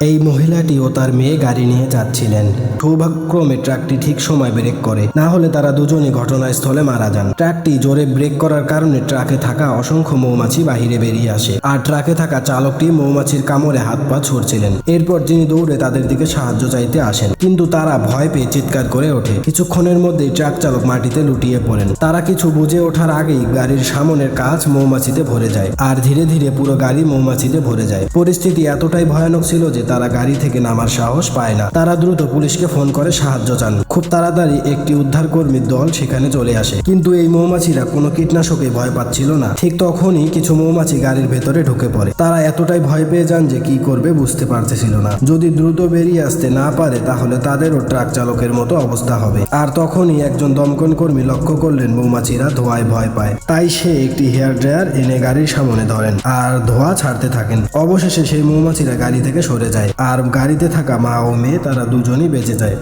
এই মহিলাটি ও তার মেয়ে গাড়ি নিয়ে যাচ্ছিলেন। সৌভাগ্যক্রমে ট্রাকটি ঠিক সময় ব্রেক করে, না হলে তারা দুজনই ঘটনাস্থলে মারা যান। ট্রাকটি জোরে ব্রেক করার কারণে ট্রাকে থাকা অসংখ্য মৌমাছি বাহিরে বেরিয়ে আসে, আর ট্রাকে থাকা চালকটি মৌমাছির কামড়ে হাত পা ছুড়ছিলেন। এরপর তিনি দৌড়ে তাদের দিকে সাহায্য চাইতে আসেন, কিন্তু তারা ভয় পেয়ে চিৎকার করে ওঠে। কিছুক্ষণের মধ্যেই ট্রাক চালক মাটিতে লুটিয়ে পড়েন। তারা কিছু বুঝে ওঠার আগেই গাড়ির সামনের কাঁচ মৌমাছিতে ভরে যায়, আর ধীরে ধীরে পুরো গাড়ি মৌমাছিতে ভরে যায়। পরিস্থিতি এতটাই ভয়ানক ছিল যে তারা গাড়ি থেকে নামার সাহস পায় না। তারা দ্রুত পুলিশকে ফোন করে সাহায্য চান। খুব তাড়াতাড়ি একটি উদ্ধার কর্মীর দল সেখানে চলে আসে, কিন্তু এই মৌমাছিরা কোনো কীটনাশকে ভয় পাচ্ছিল না। ঠিক তখনই কিছু মৌমাছি গাড়ির ভেতরে ঢুকে পড়ে। তারা এতটাই ভয় পেয়ে যান যে কি করবে বুঝতে পারতেছিল না। যদি দ্রুত বেরিয়ে আসতে না পারে তাহলে তাদেরও ট্রাক চালকের মতো অবস্থা হবে। আর তখনই একজন দমকল কর্মী লক্ষ্য করলেন মৌমাছিরা ধোঁয়ায় ভয় পায়, তাই সে একটি হেয়ার ড্রায়ার এনে গাড়ির সামনে ধরেন আর ধোঁয়া ছাড়তে থাকেন। অবশেষে সেই মৌমাছিরা গাড়ি থেকে সরে যায়, আর গাড়িতে থাকা মা ও মেয়ে তারা দুজনই বেঁচে যায়।